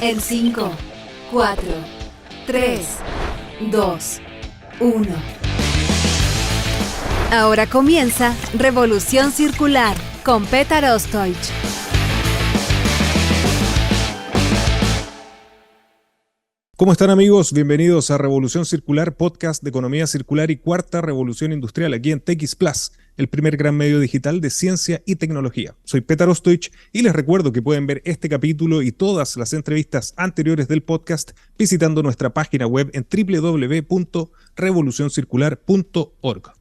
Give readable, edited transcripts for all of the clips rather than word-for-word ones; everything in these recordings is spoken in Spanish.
En 5, 4, 3, 2, 1. Ahora comienza Revolución Circular con Petar Ostoich. ¿Cómo están, amigos? Bienvenidos a Revolución Circular, podcast de economía circular y cuarta revolución industrial aquí en TX Plus, el primer gran medio digital de ciencia y tecnología. Soy Petar Ostoich y les recuerdo que pueden ver este capítulo y todas las entrevistas anteriores del podcast visitando nuestra página web en www.revolucioncircular.org.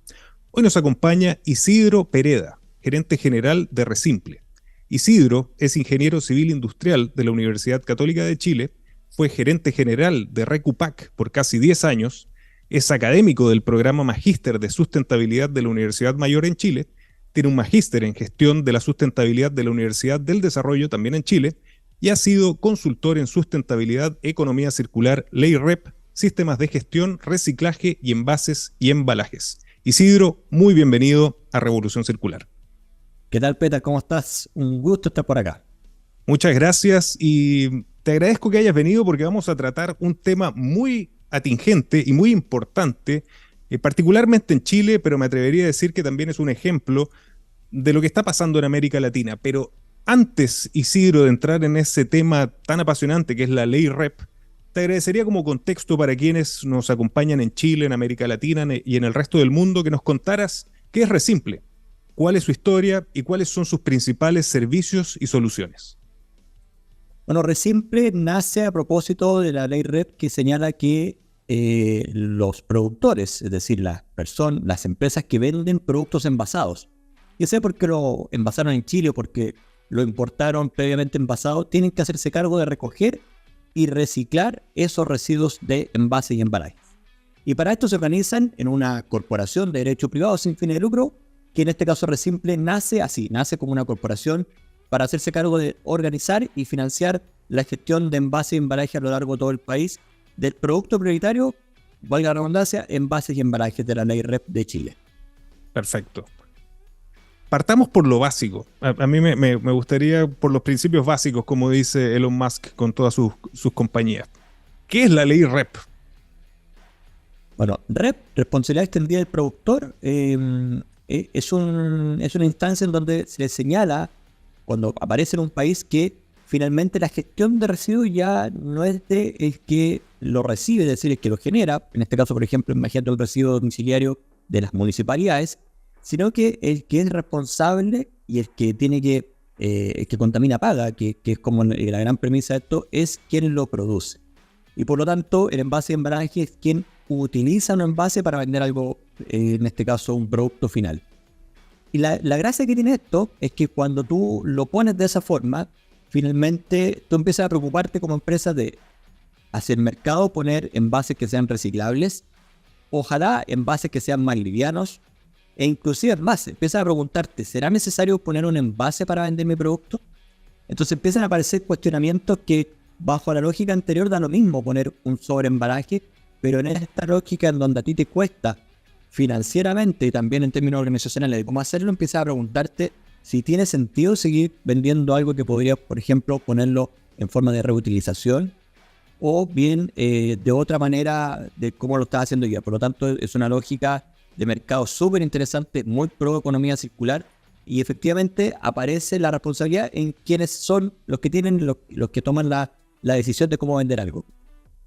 Hoy nos acompaña Isidro Pereda, gerente general de Resimple. Isidro es ingeniero civil industrial de la Universidad Católica de Chile. Fue gerente general de Recupac por casi 10 años, es académico del programa Magíster de Sustentabilidad de la Universidad Mayor en Chile, tiene un magíster en gestión de la sustentabilidad de la Universidad del Desarrollo también en Chile y ha sido consultor en sustentabilidad, economía circular, ley REP, sistemas de gestión, reciclaje y envases y embalajes. Isidro, muy bienvenido a Revolución Circular. ¿Qué tal, Petar? ¿Cómo estás? Un gusto estar por acá. Muchas gracias y te agradezco que hayas venido porque vamos a tratar un tema muy atingente y muy importante, particularmente en Chile, pero me atrevería a decir que también es un ejemplo de lo que está pasando en América Latina. Pero antes, Isidro, de entrar en ese tema tan apasionante que es la ley REP, te agradecería como contexto para quienes nos acompañan en Chile, en América Latina y en el resto del mundo que nos contaras qué es Resimple, cuál es su historia y cuáles son sus principales servicios y soluciones. Bueno, Resimple nace a propósito de la ley REP que señala que los productores, es decir, las empresas que venden productos envasados, ya sea porque lo envasaron en Chile o porque lo importaron previamente envasado, tienen que hacerse cargo de recoger y reciclar esos residuos de envases y embalajes. Y para esto se organizan en una corporación de derecho privado sin fines de lucro, que en este caso Resimple nace así, nace como una corporación para hacerse cargo de organizar y financiar la gestión de envases y embalajes a lo largo de todo el país del producto prioritario, valga la redundancia, envases y embalajes de la ley REP de Chile. Perfecto. Partamos por lo básico. A mí me gustaría por los principios básicos, como dice Elon Musk con todas sus compañías. ¿Qué es la ley REP? Bueno, REP, responsabilidad extendida del productor, es una instancia en donde se le señala cuando aparece en un país que finalmente la gestión de residuos ya no es de el que lo recibe, es decir, el que lo genera, en este caso, por ejemplo, imagínate el residuo domiciliario de las municipalidades, sino que el que es responsable y el que tiene el que contamina paga, que es como la gran premisa de esto, es quien lo produce. Y por lo tanto, el envase y embalaje es quien utiliza un envase para vender algo, en este caso, un producto final. Y la gracia que tiene esto es que cuando tú lo pones de esa forma, finalmente tú empiezas a preocuparte como empresa de hacer mercado, poner envases que sean reciclables, ojalá envases que sean más livianos, e inclusive envases. Empiezas a preguntarte, ¿será necesario poner un envase para vender mi producto? Entonces empiezan a aparecer cuestionamientos que bajo la lógica anterior da lo mismo poner un sobreembalaje, pero en esta lógica en donde a ti te cuesta financieramente y también en términos organizacionales de cómo hacerlo, empiezas a preguntarte si tiene sentido seguir vendiendo algo que podría, por ejemplo, ponerlo en forma de reutilización o bien de otra manera de cómo lo estás haciendo ya. Por lo tanto, es una lógica de mercado súper interesante, muy pro economía circular y efectivamente aparece la responsabilidad en quienes son los que tienen, los que toman la decisión de cómo vender algo.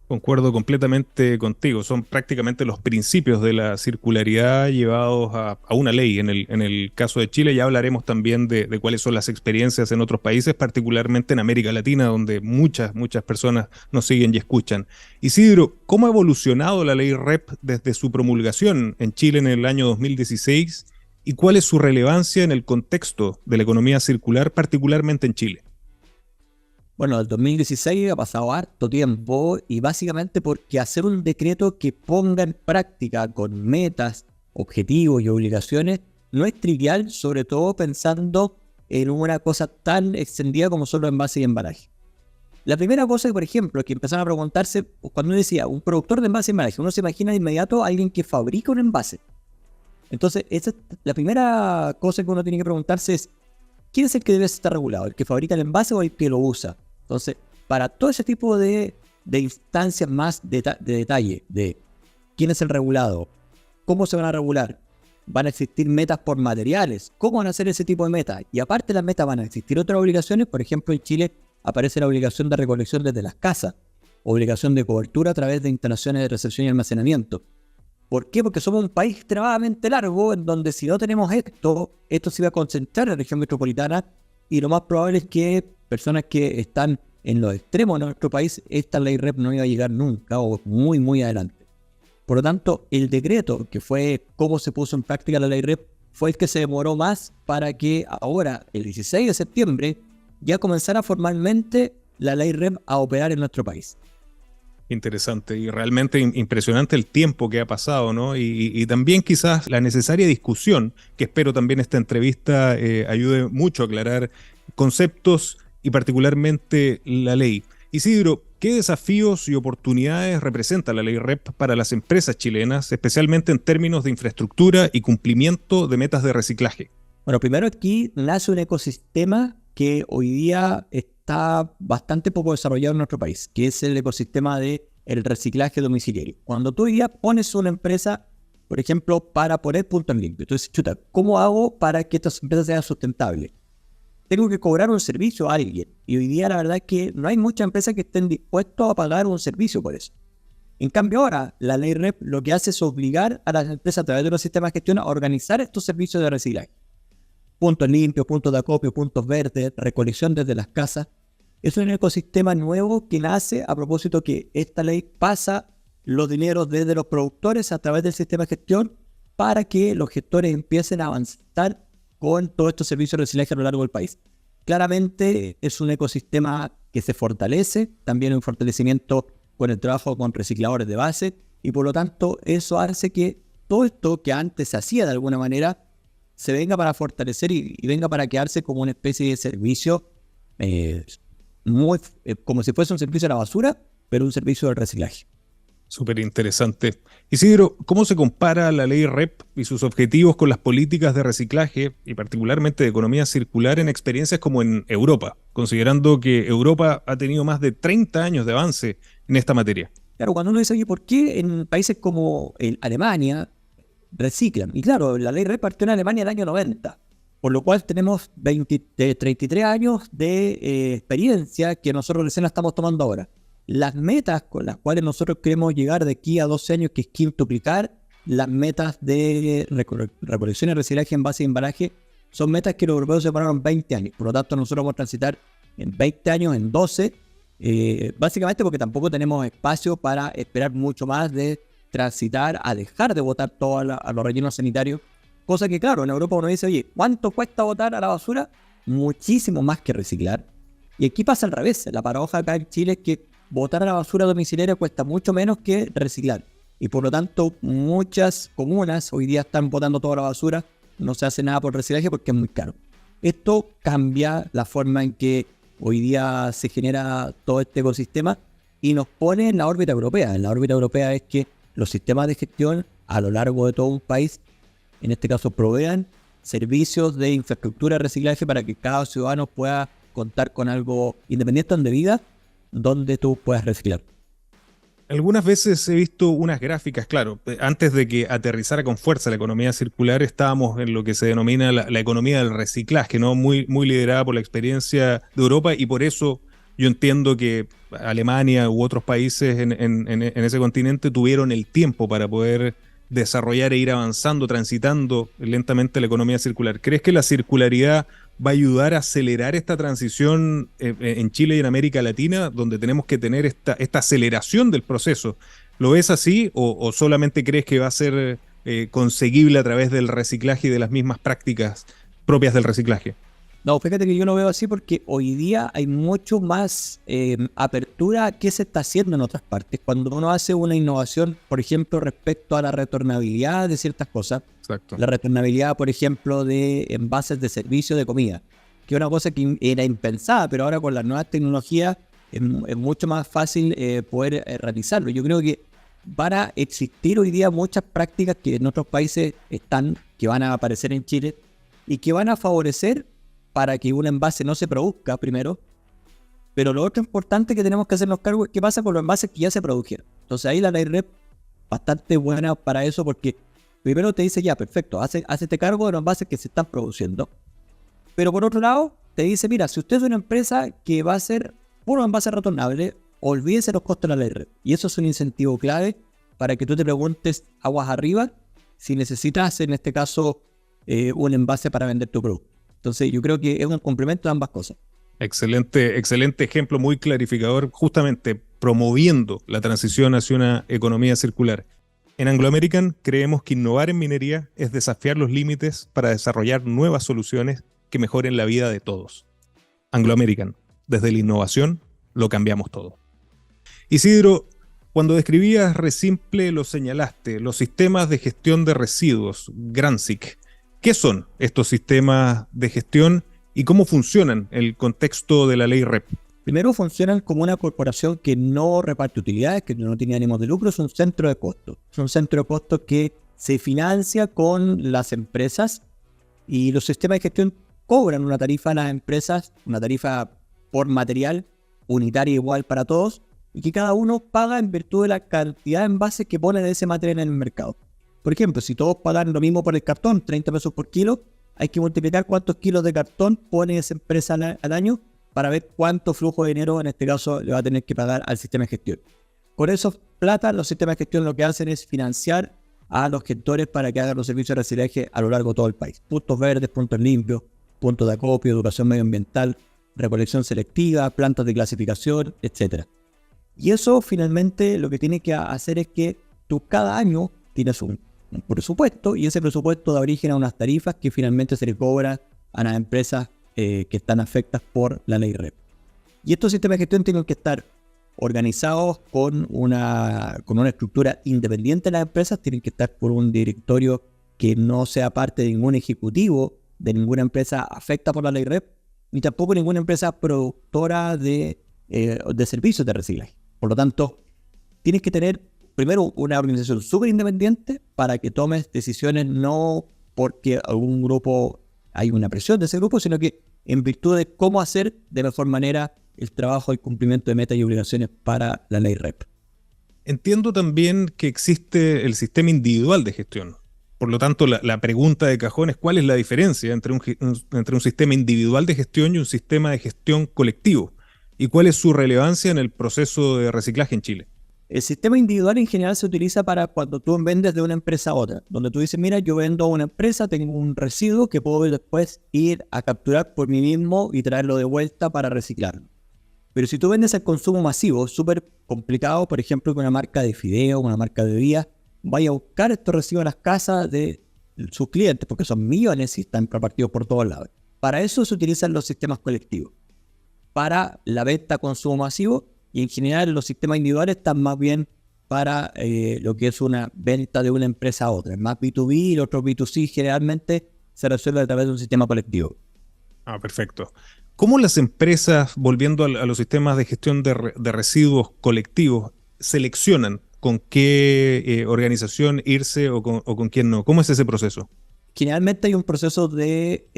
Concuerdo completamente contigo. Son prácticamente los principios de la circularidad llevados a una ley. En el caso de Chile ya hablaremos también de cuáles son las experiencias en otros países, particularmente en América Latina, donde muchas personas nos siguen y escuchan. Isidro, ¿cómo ha evolucionado la ley REP desde su promulgación en Chile en el año 2016? ¿Y cuál es su relevancia en el contexto de la economía circular, particularmente en Chile? Bueno, el 2016 ha pasado harto tiempo y básicamente porque hacer un decreto que ponga en práctica con metas, objetivos y obligaciones no es trivial, sobre todo pensando en una cosa tan extendida como son los envases y embalajes. La primera cosa, por ejemplo, que empezaron a preguntarse, cuando uno decía un productor de envase y embalaje, uno se imagina de inmediato a alguien que fabrica un envase. Entonces, la primera cosa que uno tiene que preguntarse es, ¿quién es el que debe estar regulado? ¿El que fabrica el envase o el que lo usa? Entonces, para todo ese tipo de instancias más de detalle, de quién es el regulado, cómo se van a regular, van a existir metas por materiales, cómo van a ser ese tipo de metas. Y aparte de las metas van a existir otras obligaciones. Por ejemplo, en Chile aparece la obligación de recolección desde las casas, obligación de cobertura a través de instalaciones de recepción y almacenamiento. ¿Por qué? Porque somos un país extremadamente largo, en donde si no tenemos esto se va a concentrar en la región metropolitana, y lo más probable es que personas que están en los extremos de nuestro país, esta ley REP no iba a llegar nunca o muy, muy adelante. Por lo tanto, el decreto, que fue cómo se puso en práctica la ley REP, fue el que se demoró más para que ahora, el 16 de septiembre, ya comenzara formalmente la ley REP a operar en nuestro país. Interesante y realmente impresionante el tiempo que ha pasado, ¿no? Y también quizás la necesaria discusión, que espero también esta entrevista ayude mucho a aclarar conceptos y particularmente la ley. Isidro, ¿qué desafíos y oportunidades representa la ley REP para las empresas chilenas, especialmente en términos de infraestructura y cumplimiento de metas de reciclaje? Bueno, primero aquí nace un ecosistema que hoy día está bastante poco desarrollado en nuestro país, que es el ecosistema del reciclaje domiciliario. Cuando tú hoy día pones una empresa, por ejemplo, para poner puntos limpios, tú dices, chuta, ¿cómo hago para que estas empresas sean sustentables? Tengo que cobrar un servicio a alguien. Y hoy día la verdad es que no hay muchas empresas que estén dispuestas a pagar un servicio por eso. En cambio ahora, la ley REP lo que hace es obligar a las empresas a través de los sistemas de gestión a organizar estos servicios de reciclaje. Puntos limpios, puntos de acopio, puntos verdes, recolección desde las casas. Es un ecosistema nuevo que nace a propósito que esta ley pasa los dineros desde los productores a través del sistema de gestión para que los gestores empiecen a avanzar con todos estos servicios de reciclaje a lo largo del país. Claramente es un ecosistema que se fortalece, también un fortalecimiento con el trabajo con recicladores de base, y por lo tanto eso hace que todo esto que antes se hacía de alguna manera se venga para fortalecer y venga para quedarse como una especie de servicio como si fuese un servicio de la basura, pero un servicio de reciclaje. Súper interesante. Isidro, ¿cómo se compara la ley REP y sus objetivos con las políticas de reciclaje y particularmente de economía circular en experiencias como en Europa, considerando que Europa ha tenido más de 30 años de avance en esta materia? Claro, cuando uno dice, oye, ¿por qué en países como Alemania reciclan? Y claro, la ley REP partió en Alemania en el año 90, por lo cual tenemos 33 años de experiencia que nosotros recién la estamos tomando ahora. Las metas con las cuales nosotros queremos llegar de aquí a 12 años, que es quintuplicar las metas de recolección y reciclaje en base de embalaje, son metas que los europeos se separaron 20 años. Por lo tanto, nosotros vamos a transitar en 20 años, en 12, básicamente porque tampoco tenemos espacio para esperar mucho más de transitar a dejar de botar todo a los rellenos sanitarios. Cosa que, claro, en Europa uno dice, oye, ¿cuánto cuesta botar a la basura? Muchísimo más que reciclar. Y aquí pasa al revés. La paradoja acá en Chile es que botar a la basura domiciliaria cuesta mucho menos que reciclar. Y por lo tanto, muchas comunas hoy día están botando toda la basura, no se hace nada por reciclaje porque es muy caro. Esto cambia la forma en que hoy día se genera todo este ecosistema y nos pone en la órbita europea. En la órbita europea es que los sistemas de gestión a lo largo de todo un país, en este caso, provean servicios de infraestructura de reciclaje para que cada ciudadano pueda contar con algo independiente de vida donde tú puedas reciclar. Algunas veces he visto unas gráficas, claro, antes de que aterrizara con fuerza la economía circular, estábamos en lo que se denomina la economía del reciclaje, ¿no? Muy liderada por la experiencia de Europa, y por eso yo entiendo que Alemania u otros países en ese continente tuvieron el tiempo para poder desarrollar e ir avanzando, transitando lentamente la economía circular. ¿Crees que la circularidad va a ayudar a acelerar esta transición en Chile y en América Latina, donde tenemos que tener esta aceleración del proceso? ¿Lo ves así o solamente crees que va a ser conseguible a través del reciclaje y de las mismas prácticas propias del reciclaje? No, fíjate que yo lo veo así porque hoy día hay mucho más apertura a qué se está haciendo en otras partes. Cuando uno hace una innovación, por ejemplo, respecto a la retornabilidad de ciertas cosas. Exacto. La retornabilidad, por ejemplo, de envases de servicio de comida, que es una cosa que era impensada, pero ahora con las nuevas tecnologías es mucho más fácil poder realizarlo. Yo creo que van a existir hoy día muchas prácticas que en otros países están, que van a aparecer en Chile y que van a favorecer para que un envase no se produzca primero, Pero lo otro importante que tenemos que hacernos cargo es qué pasa con los envases que ya se produjeron. Entonces ahí la ley REP bastante buena para eso, porque primero te dice ya, perfecto, hazte cargo de los envases que se están produciendo. Pero por otro lado, te dice, mira, si usted es una empresa que va a hacer puro envase retornable, olvídese los costos de la ley REP. Y eso es un incentivo clave para que tú te preguntes aguas arriba si necesitas, en este caso, un envase para vender tu producto. Entonces yo creo que es un complemento de ambas cosas. Excelente, excelente ejemplo, muy clarificador, justamente promoviendo la transición hacia una economía circular. En Anglo American creemos que innovar en minería es desafiar los límites para desarrollar nuevas soluciones que mejoren la vida de todos. Anglo American, desde la innovación, lo cambiamos todo. Isidro, cuando describías Resimple lo señalaste, los sistemas de gestión de residuos, GRANSIC. ¿Qué son estos sistemas de gestión y cómo funcionan en el contexto de la ley REP? Primero, funcionan como una corporación que no reparte utilidades, que no tiene ánimos de lucro, es un centro de costos. Es un centro de costos que se financia con las empresas y los sistemas de gestión cobran una tarifa a las empresas, una tarifa por material, unitaria igual para todos, y que cada uno paga en virtud de la cantidad de envases que pone de ese material en el mercado. Por ejemplo, si todos pagan lo mismo por el cartón, 30 pesos por kilo, hay que multiplicar cuántos kilos de cartón pone esa empresa al año para ver cuánto flujo de dinero, en este caso, le va a tener que pagar al sistema de gestión. Con esos plata, los sistemas de gestión lo que hacen es financiar a los gestores para que hagan los servicios de reciclaje a lo largo de todo el país. Puntos verdes, puntos limpios, puntos de acopio, educación medioambiental, recolección selectiva, plantas de clasificación, etc. Y eso finalmente lo que tiene que hacer es que tú cada año tienes un presupuesto y ese presupuesto da origen a unas tarifas que finalmente se le cobran a las empresas que están afectadas por la ley REP. Y estos sistemas de gestión tienen que estar organizados con una estructura independiente de las empresas, tienen que estar por un directorio que no sea parte de ningún ejecutivo de ninguna empresa afecta por la ley REP, ni tampoco ninguna empresa productora de servicios de reciclaje. Por lo tanto, tienes que tener primero una organización súper independiente para que tomes decisiones no porque algún grupo hay una presión de ese grupo, sino que en virtud de cómo hacer de mejor manera el trabajo y cumplimiento de metas y obligaciones para la ley REP. Entiendo también que existe el sistema individual de gestión. Por lo tanto, la pregunta de cajón es cuál es la diferencia entre un sistema individual de gestión y un sistema de gestión colectivo, y cuál es su relevancia en el proceso de reciclaje en Chile. El sistema individual en general se utiliza para cuando tú vendes de una empresa a otra, donde tú dices, mira, yo vendo a una empresa, tengo un residuo que puedo después ir a capturar por mí mismo y traerlo de vuelta para reciclarlo. Pero si tú vendes al consumo masivo, es súper complicado, por ejemplo, que una marca de fideo, una marca de bebidas, vaya a buscar estos residuos a las casas de sus clientes, porque son millones y están repartidos por todos lados. Para eso se utilizan los sistemas colectivos, para la venta a consumo masivo, y en general los sistemas individuales están más bien para lo que es una venta de una empresa a otra. Es más B2B y el otro B2C generalmente se resuelve a través de un sistema colectivo. Perfecto. ¿Cómo las empresas, volviendo a los sistemas de gestión de residuos colectivos, seleccionan con qué organización irse o con quién no? ¿Cómo es ese proceso? Generalmente hay un proceso de,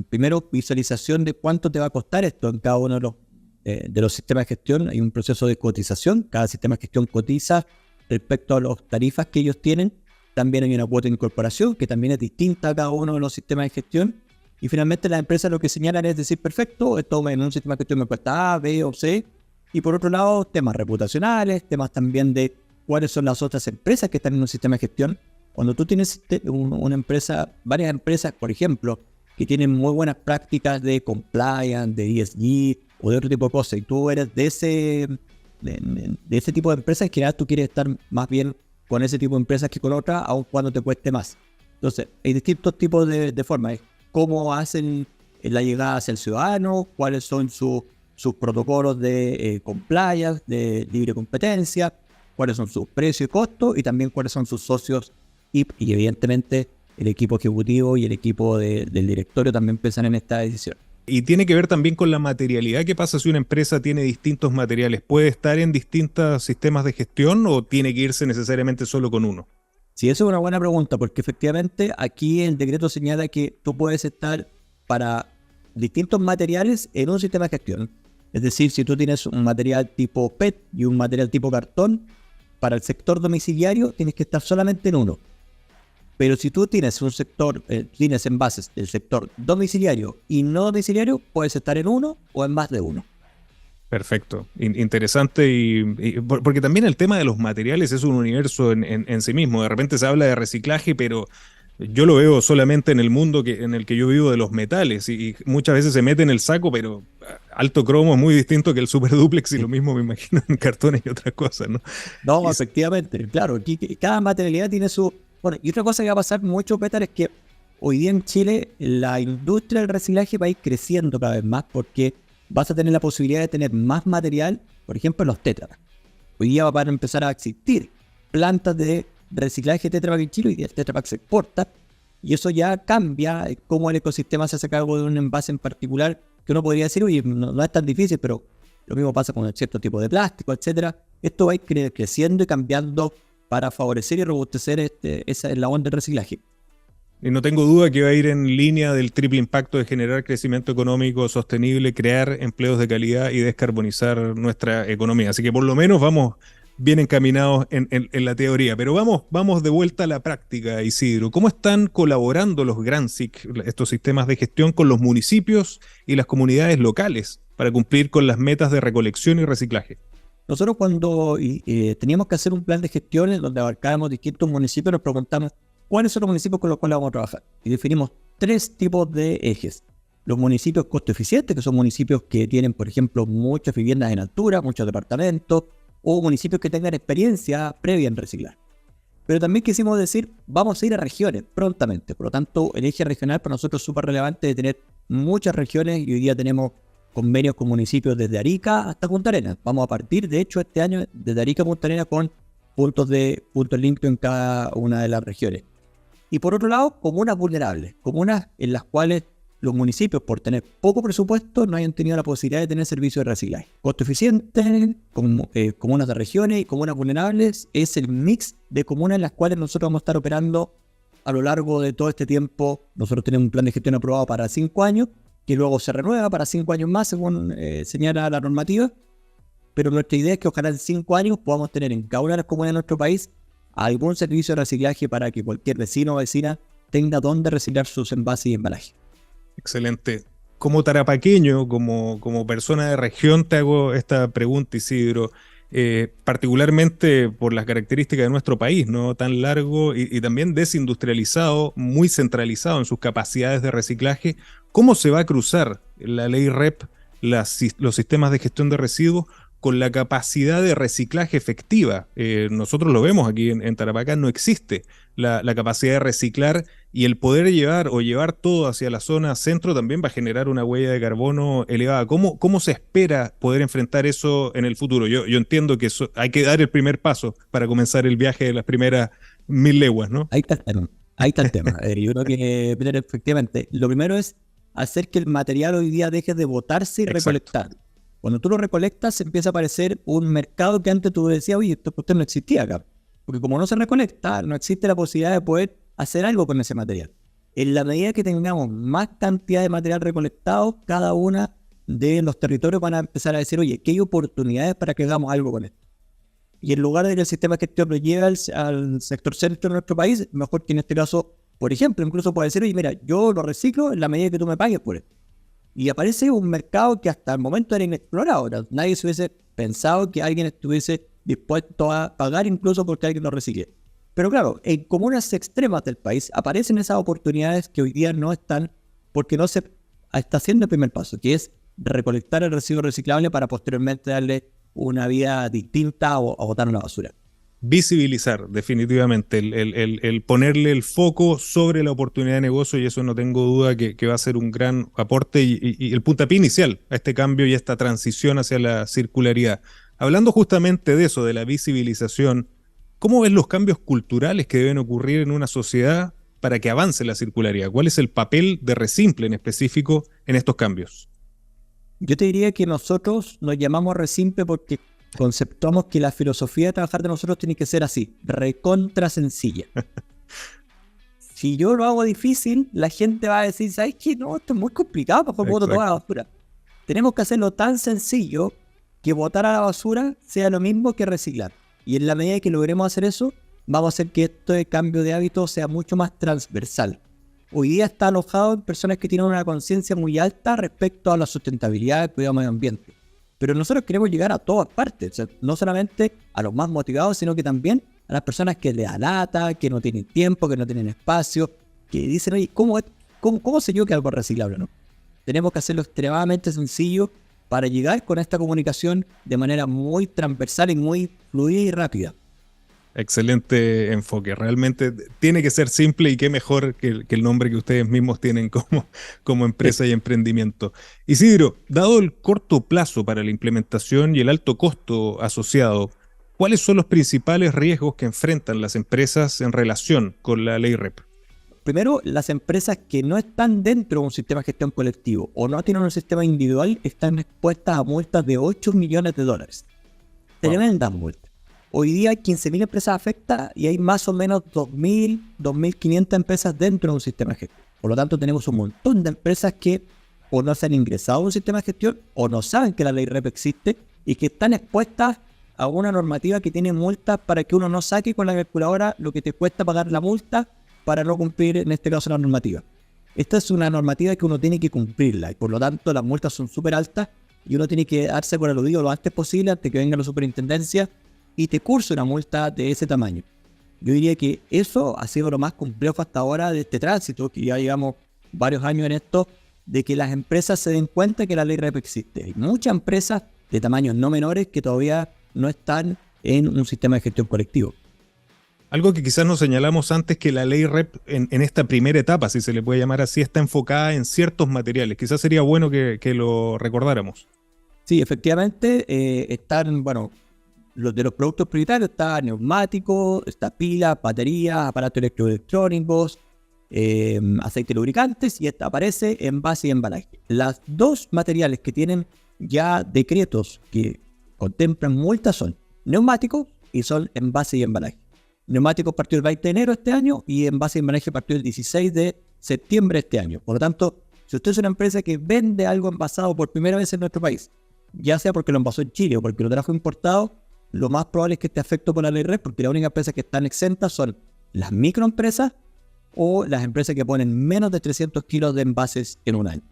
primero, visualización de cuánto te va a costar esto en cada uno de los sistemas de gestión. Hay un proceso de cotización. Cada sistema de gestión cotiza respecto a las tarifas que ellos tienen. También hay una cuota de incorporación que también es distinta a cada uno de los sistemas de gestión. Y finalmente las empresas lo que señalan es decir, perfecto, esto en un sistema de gestión me cuesta A, B o C. Y por otro lado, temas reputacionales, temas también de cuáles son las otras empresas que están en un sistema de gestión. Cuando tú tienes una empresa, varias empresas, por ejemplo, que tienen muy buenas prácticas de compliance, de ESG o de otro tipo de cosas, y tú eres de ese tipo de empresas, en general tú quieres estar más bien con ese tipo de empresas que con otras, aun cuando te cueste más. Entonces, hay distintos tipos de formas. Cómo hacen la llegada hacia el ciudadano, cuáles son sus protocolos de compliance, de libre competencia, cuáles son sus precios y costos, y también cuáles son sus socios y evidentemente el equipo ejecutivo y el equipo del directorio también piensan en esta decisión. Y tiene que ver también con la materialidad. ¿Qué pasa si una empresa tiene distintos materiales? ¿Puede estar en distintos sistemas de gestión o tiene que irse necesariamente solo con uno? Sí, eso es una buena pregunta, porque efectivamente aquí el decreto señala que tú puedes estar para distintos materiales en un sistema de gestión, Es decir, si tú tienes un material tipo PET y un material tipo cartón, para el sector domiciliario tienes que estar solamente en uno. Pero si tú tienes un sector, tienes envases del sector domiciliario y no domiciliario, puedes estar en uno o en más de uno. Perfecto, interesante porque también el tema de los materiales es un universo en sí mismo. De repente se habla de reciclaje, pero yo lo veo solamente en el mundo en el que yo vivo de los metales y muchas veces se mete en el saco, pero alto cromo es muy distinto que el super duplex y lo mismo me imagino en cartones y otras cosas, ¿no? No, efectivamente, claro, aquí cada materialidad tiene su... Bueno, y otra cosa que va a pasar mucho, Petar, es que hoy día en Chile la industria del reciclaje va a ir creciendo cada vez más porque vas a tener la posibilidad de tener más material, por ejemplo, en los Tetra Pak. Hoy día van a empezar a existir plantas de reciclaje de Tetra Pak en Chile y el Tetra Pak se exporta y eso ya cambia cómo el ecosistema se hace cargo de un envase en particular que uno podría decir, oye, no es tan difícil, pero lo mismo pasa con cierto tipo de plástico, etcétera. Esto va a ir creciendo y cambiando para favorecer y robustecer esa eslabón del reciclaje. Y no tengo duda que va a ir en línea del triple impacto de generar crecimiento económico sostenible, crear empleos de calidad y descarbonizar nuestra economía. Así que por lo menos vamos bien encaminados en la teoría. Pero vamos de vuelta a la práctica, Isidro. ¿Cómo están colaborando los GranSIC, estos sistemas de gestión, con los municipios y las comunidades locales para cumplir con las metas de recolección y reciclaje? Nosotros cuando teníamos que hacer un plan de gestión en donde abarcábamos distintos municipios, nos preguntamos cuáles son los municipios con los cuales vamos a trabajar. Y definimos 3 tipos de ejes. Los municipios costo eficientes, que son municipios que tienen, por ejemplo, muchas viviendas en altura, muchos departamentos, o municipios que tengan experiencia previa en reciclar. Pero también quisimos decir, vamos a ir a regiones prontamente. Por lo tanto, el eje regional para nosotros es súper relevante de tener muchas regiones y hoy día tenemos convenios con municipios desde Arica hasta Punta Arenas. Vamos a partir, de hecho, este año desde Arica a Punta Arenas con puntos limpios en cada una de las regiones. Y por otro lado, comunas vulnerables, comunas en las cuales los municipios, por tener poco presupuesto, no hayan tenido la posibilidad de tener servicios de reciclaje. Costo eficiente, comunas de regiones y comunas vulnerables es el mix de comunas en las cuales nosotros vamos a estar operando a lo largo de todo este tiempo. Nosotros tenemos un plan de gestión aprobado para 5 años, que luego se renueva para 5 años más, según señala la normativa. Pero nuestra idea es que ojalá en 5 años podamos tener en cada una de las comunidades de nuestro país algún servicio de reciclaje para que cualquier vecino o vecina tenga dónde reciclar sus envases y embalajes. Excelente. Como tarapaqueño, como persona de región, te hago esta pregunta, Isidro, particularmente por las características de nuestro país, ¿no? Tan largo y también desindustrializado, muy centralizado en sus capacidades de reciclaje. ¿Cómo se va a cruzar la ley REP, los sistemas de gestión de residuos, con la capacidad de reciclaje efectiva? Nosotros lo vemos aquí en Tarapacá, no existe la capacidad de reciclar y el poder llevar todo hacia la zona centro también va a generar una huella de carbono elevada. ¿Cómo se espera poder enfrentar eso en el futuro? Yo entiendo que hay que dar el primer paso para comenzar el viaje de las primeras 1000 leguas, ¿no? Ahí está el tema. Yo creo que, efectivamente, lo primero es hacer que el material hoy día deje de botarse y recolectar. Cuando tú lo recolectas, empieza a aparecer un mercado que antes tú decías, oye, esto no existía acá. Porque como no se recolecta, no existe la posibilidad de poder hacer algo con ese material. En la medida que tengamos más cantidad de material recolectado, cada una de los territorios van a empezar a decir, oye, ¿qué hay oportunidades para que hagamos algo con esto? Y en lugar de que el sistema de gestión lo lleve al sector centro de nuestro país, mejor que en este caso, por ejemplo, incluso puede decir, oye, mira, yo lo reciclo en la medida que tú me pagues por esto. Y aparece un mercado que hasta el momento era inexplorado. Nadie se hubiese pensado que alguien estuviese dispuesto a pagar incluso porque alguien lo recicle. Pero claro, en comunas extremas del país aparecen esas oportunidades que hoy día no están porque no se está haciendo el primer paso, que es recolectar el residuo reciclable para posteriormente darle una vida distinta o botarlo a la basura. Visibilizar, definitivamente, el ponerle el foco sobre la oportunidad de negocio, y eso no tengo duda que va a ser un gran aporte y el puntapié inicial a este cambio y a esta transición hacia la circularidad. Hablando justamente de eso, de la visibilización, ¿cómo ves los cambios culturales que deben ocurrir en una sociedad para que avance la circularidad? ¿Cuál es el papel de Resimple en específico en estos cambios? Yo te diría que nosotros nos llamamos Resimple porque conceptuamos que la filosofía de trabajar de nosotros tiene que ser así, recontra sencilla. Si yo lo hago difícil, la gente va a decir, ¿sabes qué? No, esto es muy complicado, mejor boto toda la basura. Tenemos que hacerlo tan sencillo que botar a la basura sea lo mismo que reciclar. Y en la medida que logremos hacer eso, vamos a hacer que este cambio de hábito sea mucho más transversal. Hoy día está alojado en personas que tienen una conciencia muy alta respecto a la sustentabilidad y el cuidado del medio ambiente. Pero nosotros queremos llegar a todas partes, o sea, no solamente a los más motivados, sino que también a las personas que le da lata, que no tienen tiempo, que no tienen espacio, que dicen, oye, ¿cómo sé yo que algo es reciclable o no? Tenemos que hacerlo extremadamente sencillo para llegar con esta comunicación de manera muy transversal y muy fluida y rápida. Excelente enfoque. Realmente tiene que ser simple y qué mejor que el nombre que ustedes mismos tienen como empresa y emprendimiento. Isidro, dado el corto plazo para la implementación y el alto costo asociado, ¿cuáles son los principales riesgos que enfrentan las empresas en relación con la ley REP? Primero, las empresas que no están dentro de un sistema de gestión colectivo o no tienen un sistema individual están expuestas a multas de $8 millones. Tremendas multas. Hoy día hay 15.000 empresas afectadas y hay más o menos 2.000, 2.500 empresas dentro de un sistema de gestión. Por lo tanto, tenemos un montón de empresas que o no se han ingresado a un sistema de gestión o no saben que la ley REP existe y que están expuestas a una normativa que tiene multas para que uno no saque con la calculadora lo que te cuesta pagar la multa para no cumplir, en este caso, la normativa. Esta es una normativa que uno tiene que cumplirla y por lo tanto las multas son súper altas y uno tiene que darse por aludido lo antes posible antes que venga la superintendencia y te curse una multa de ese tamaño. Yo diría que eso ha sido lo más complejo hasta ahora de este tránsito, que ya llevamos varios años en esto, de que las empresas se den cuenta que la ley REP existe. Hay muchas empresas de tamaños no menores que todavía no están en un sistema de gestión colectivo. Algo que quizás nos señalamos antes, que la ley REP en esta primera etapa, si se le puede llamar así, está enfocada en ciertos materiales. Quizás sería bueno que lo recordáramos. Sí, efectivamente, están, los de los productos prioritarios está neumáticos, está pilas, baterías, aparatos electroelectrónicos, aceite lubricantes y aparece envase y embalaje. Las dos materiales que tienen ya decretos que contemplan multas son neumáticos y son envase y embalaje. Neumáticos partió el 20 de enero de este año y envase y embalaje partió el 16 de septiembre de este año. Por lo tanto, si usted es una empresa que vende algo envasado por primera vez en nuestro país, ya sea porque lo envasó en Chile o porque lo trajo importado, lo más probable es que esté afectado por la ley REP, porque las únicas empresas que están exentas son las microempresas o las empresas que ponen menos de 300 kilos de envases en un año.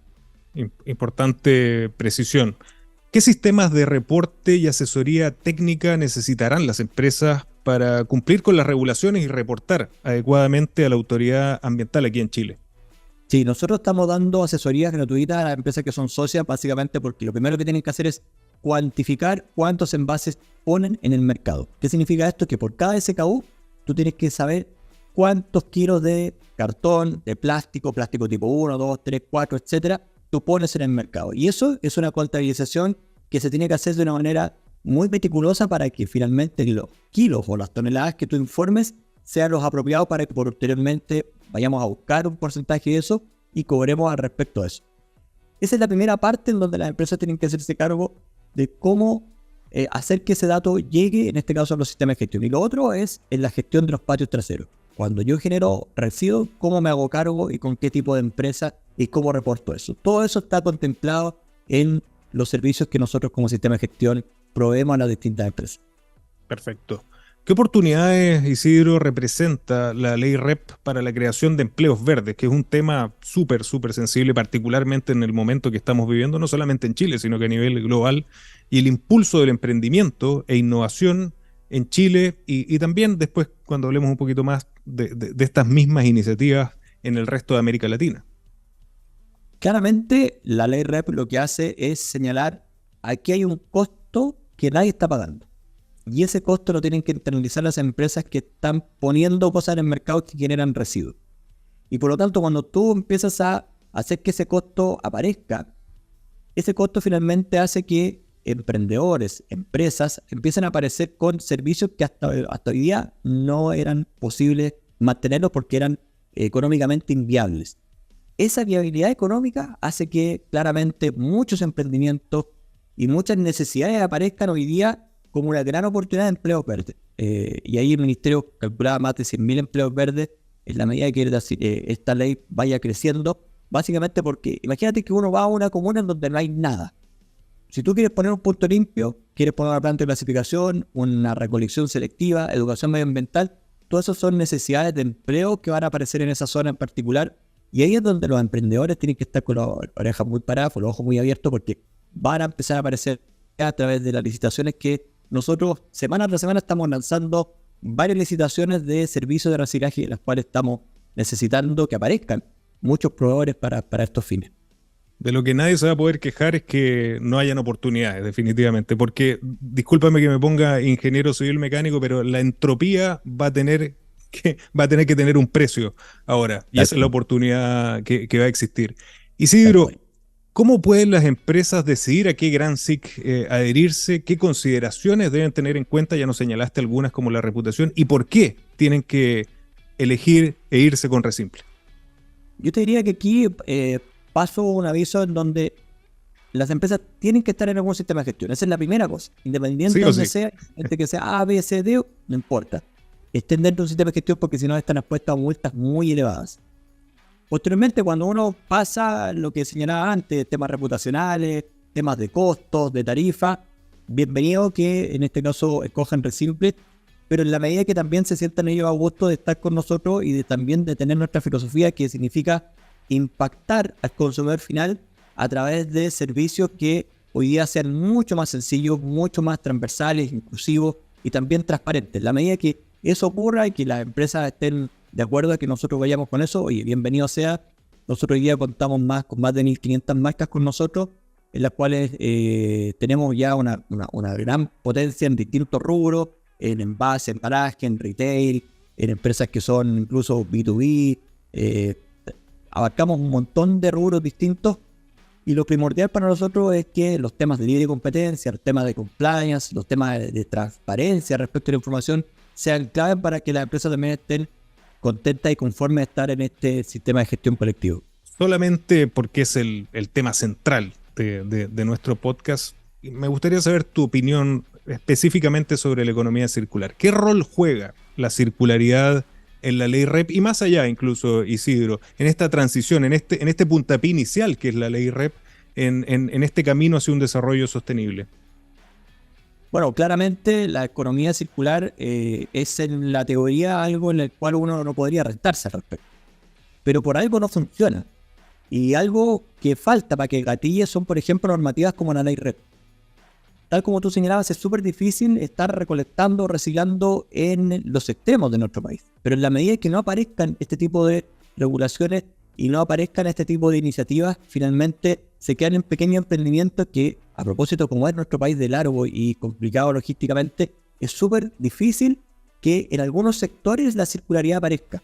Importante precisión. ¿Qué sistemas de reporte y asesoría técnica necesitarán las empresas para cumplir con las regulaciones y reportar adecuadamente a la autoridad ambiental aquí en Chile? Sí, nosotros estamos dando asesorías gratuitas a las empresas que son socias, básicamente porque lo primero que tienen que hacer es cuantificar cuántos envases ponen en el mercado. ¿Qué significa esto? Que por cada SKU tú tienes que saber cuántos kilos de cartón, de plástico tipo 1, 2, 3, 4, etcétera, tú pones en el mercado. Y eso es una contabilización que se tiene que hacer de una manera muy meticulosa para que finalmente los kilos o las toneladas que tú informes sean los apropiados para que posteriormente vayamos a buscar un porcentaje de eso y cobremos al respecto de eso. Esa es la primera parte en donde las empresas tienen que hacerse cargo de cómo hacer que ese dato llegue, en este caso, a los sistemas de gestión. Y lo otro es en la gestión de los patios traseros. Cuando yo genero residuos, ¿cómo me hago cargo y con qué tipo de empresa y cómo reporto eso? Todo eso está contemplado en los servicios que nosotros como sistema de gestión proveemos a las distintas empresas. Perfecto. ¿Qué oportunidades, Isidro, representa la ley REP para la creación de empleos verdes, que es un tema súper sensible, particularmente en el momento que estamos viviendo, no solamente en Chile, sino que a nivel global, y el impulso del emprendimiento e innovación en Chile y también después, cuando hablemos un poquito más de estas mismas iniciativas en el resto de América Latina? Claramente, la ley REP lo que hace es señalar aquí hay un costo que nadie está pagando. Y ese costo lo tienen que internalizar las empresas que están poniendo cosas en el mercado que generan residuos. Y por lo tanto, cuando tú empiezas a hacer que ese costo aparezca, ese costo finalmente hace que emprendedores, empresas, empiecen a aparecer con servicios que hasta hoy día no eran posibles mantenerlos porque eran económicamente inviables. Esa viabilidad económica hace que claramente muchos emprendimientos y muchas necesidades aparezcan hoy día como una gran oportunidad de empleos verdes. Y ahí el Ministerio calculaba más de 100.000 empleos verdes en la medida que esta ley vaya creciendo, básicamente porque imagínate que uno va a una comuna en donde no hay nada. si tú quieres poner un punto limpio, quieres poner una planta de clasificación, una recolección selectiva, educación medioambiental, todas esas son necesidades de empleo que van a aparecer en esa zona en particular. Y ahí es donde los emprendedores tienen que estar con las orejas muy paradas, con los ojos muy abiertos, porque van a empezar a aparecer a través de las licitaciones que nosotros semana tras semana estamos lanzando varias licitaciones de servicios de reciclaje, en las cuales estamos necesitando que aparezcan muchos proveedores para estos fines. De lo que nadie se va a poder quejar es que no hayan oportunidades, definitivamente, porque, discúlpame que me ponga ingeniero civil mecánico, pero la entropía va a tener que tener un precio ahora, y esa es la oportunidad que va a existir. Isidro, ¿cómo pueden las empresas decidir a qué Gran SIC adherirse? ¿Qué consideraciones deben tener en cuenta? Ya nos señalaste algunas como la reputación, ¿y por qué tienen que elegir e irse con Resimple? Yo te diría que aquí paso un aviso en donde las empresas tienen que estar en algún sistema de gestión. Esa es la primera cosa. Independiente de donde sea, que sea A, B, C, D, no importa. Estén dentro de un sistema de gestión porque si no están expuestos a multas muy elevadas. Posteriormente, cuando uno pasa lo que señalaba antes, temas reputacionales, temas de costos, de tarifa, bienvenido que en este caso escojan Resimple, pero en la medida que también se sientan ellos a gusto de estar con nosotros y también de tener nuestra filosofía, que significa impactar al consumidor final a través de servicios que hoy día sean mucho más sencillos, mucho más transversales, inclusivos y también transparentes. En la medida que eso ocurra y que las empresas estén de acuerdo a que nosotros vayamos con eso, oye, bienvenido sea. Nosotros hoy día contamos con más de 1.500 marcas con nosotros, en las cuales tenemos ya una gran potencia en distintos rubros, en envase, embalaje, en retail, en empresas que son incluso B2B. Abarcamos un montón de rubros distintos y lo primordial para nosotros es que los temas de libre competencia, los temas de compliance, los temas de transparencia respecto a la información sean clave para que las empresas también estén contentas y conformes de estar en este sistema de gestión colectivo. Solamente porque es el tema central de nuestro podcast, me gustaría saber tu opinión específicamente sobre la economía circular. ¿Qué rol juega la circularidad en la ley REP y más allá incluso, Isidro, en esta transición, en este puntapié inicial que es la ley REP, en este camino hacia un desarrollo sostenible? Bueno, claramente la economía circular es en la teoría algo en el cual uno no podría rentarse al respecto. Pero por algo no funciona. Y algo que falta para que gatille son, por ejemplo, normativas como la ley REP. Tal como tú señalabas, es súper difícil estar recolectando, reciclando en los extremos de nuestro país. Pero en la medida que no aparezcan este tipo de regulaciones y no aparezcan este tipo de iniciativas, finalmente se quedan en pequeños emprendimientos que, a propósito, como es nuestro país de largo y complicado logísticamente, es súper difícil que en algunos sectores la circularidad aparezca.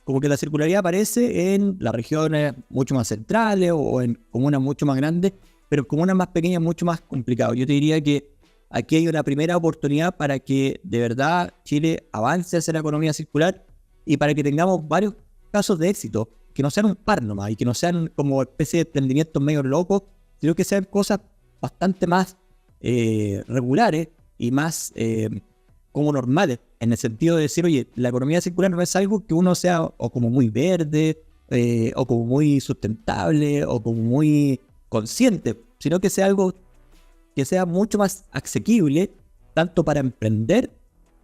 Como que la circularidad aparece en las regiones mucho más centrales o en comunas mucho más grandes, pero en comunas más pequeñas mucho más complicado. Yo te diría que aquí hay una primera oportunidad para que de verdad Chile avance hacia la economía circular y para que tengamos varios casos de éxito, que no sean un par nomás y que no sean como especie de emprendimientos medio locos, sino que sean cosas bastante más regulares y más como normales, en el sentido de decir, oye, la economía circular no es algo que uno sea o como muy verde, o como muy sustentable, o como muy consciente, sino que sea algo que sea mucho más asequible, tanto para emprender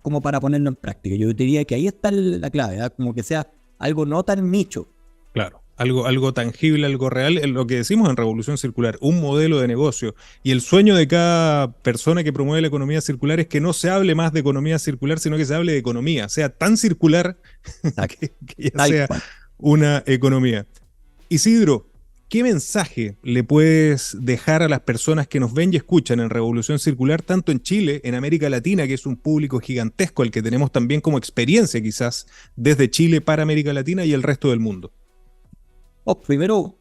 como para ponerlo en práctica. Yo diría que ahí está la clave, ¿verdad? Como que sea algo no tan nicho. Claro, algo tangible, algo real, es lo que decimos en Revolución Circular, un modelo de negocio. Y el sueño de cada persona que promueve la economía circular es que no se hable más de economía circular, sino que se hable de economía, sea tan circular que ya sea una economía. Isidro, ¿qué mensaje le puedes dejar a las personas que nos ven y escuchan en Revolución Circular, tanto en Chile, en América Latina, que es un público gigantesco, al que tenemos también como experiencia quizás desde Chile para América Latina y el resto del mundo? Primero,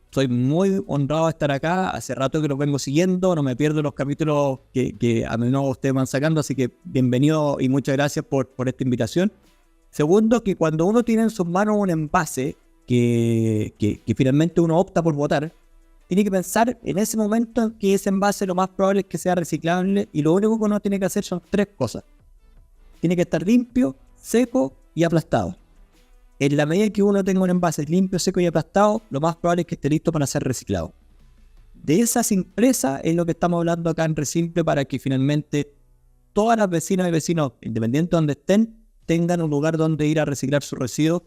soy muy honrado de estar acá. Hace rato que los vengo siguiendo, no me pierdo los capítulos que a menudo ustedes van sacando, así que bienvenido y muchas gracias por esta invitación. Segundo, que cuando uno tiene en sus manos un envase que finalmente uno opta por botar, tiene que pensar en ese momento en que ese envase lo más probable es que sea reciclable y lo único que uno tiene que hacer son 3 cosas. Tiene que estar limpio, seco y aplastado. En la medida que uno tenga un envase limpio, seco y aplastado, lo más probable es que esté listo para ser reciclado. De esa simpleza es lo que estamos hablando acá en Resimple, para que finalmente todas las vecinas y vecinos, independientemente de donde estén, tengan un lugar donde ir a reciclar sus residuos,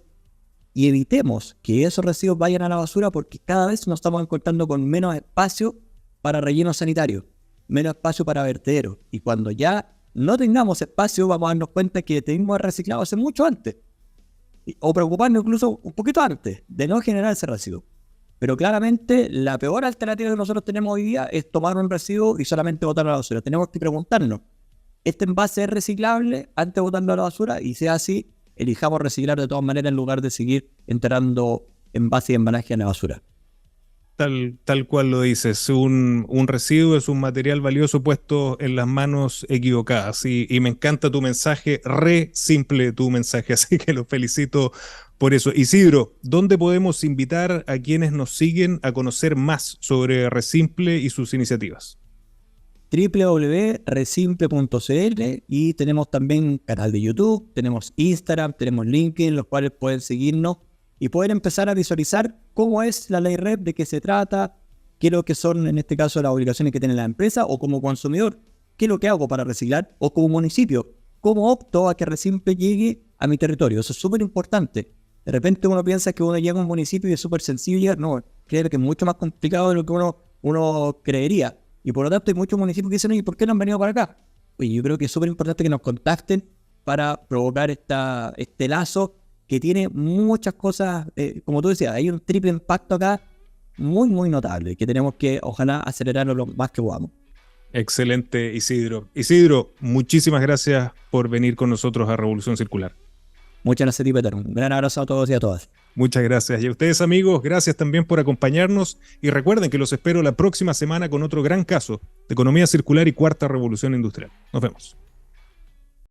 y evitemos que esos residuos vayan a la basura, porque cada vez nos estamos encontrando con menos espacio para relleno sanitario, menos espacio para vertederos. Y cuando ya no tengamos espacio, vamos a darnos cuenta que debimos haber reciclado hace mucho antes, o preocuparnos incluso un poquito antes de no generar ese residuo. Pero claramente la peor alternativa que nosotros tenemos hoy día es tomar un residuo y solamente botarlo a la basura. Tenemos que preguntarnos, ¿este envase es reciclable antes de botarlo a la basura? Y si es así, elijamos reciclar de todas maneras en lugar de seguir enterrando envases y embalaje en la basura. Tal cual lo dices, un residuo es un material valioso puesto en las manos equivocadas, y me encanta tu mensaje, re simple tu mensaje, así que lo felicito por eso. Isidro, ¿dónde podemos invitar a quienes nos siguen a conocer más sobre Resimple y sus iniciativas? www.resimple.cl, y tenemos también canal de YouTube, tenemos Instagram, tenemos LinkedIn, los cuales pueden seguirnos y poder empezar a visualizar cómo es la ley REP, de qué se trata, qué es lo que son en este caso las obligaciones que tiene la empresa, o como consumidor, qué es lo que hago para reciclar, o como municipio, cómo opto a que Resimple llegue a mi territorio. Eso es súper importante. De repente uno piensa que uno llega a un municipio y es súper sencillo llegar. No, creo que es mucho más complicado de lo que uno creería. Y por lo tanto hay muchos municipios que dicen, oye, ¿por qué no han venido para acá? Oye, yo creo que es súper importante que nos contacten para provocar este lazo que tiene muchas cosas, como tú decías, hay un triple impacto acá muy, muy notable, que tenemos que, ojalá, acelerarlo lo más que podamos. Excelente, Isidro. Isidro, muchísimas gracias por venir con nosotros a Revolución Circular. Muchas gracias a ti, Peter. Un gran abrazo a todos y a todas. Muchas gracias. Y a ustedes, amigos, gracias también por acompañarnos, y recuerden que los espero la próxima semana con otro gran caso de economía circular y cuarta revolución industrial. Nos vemos.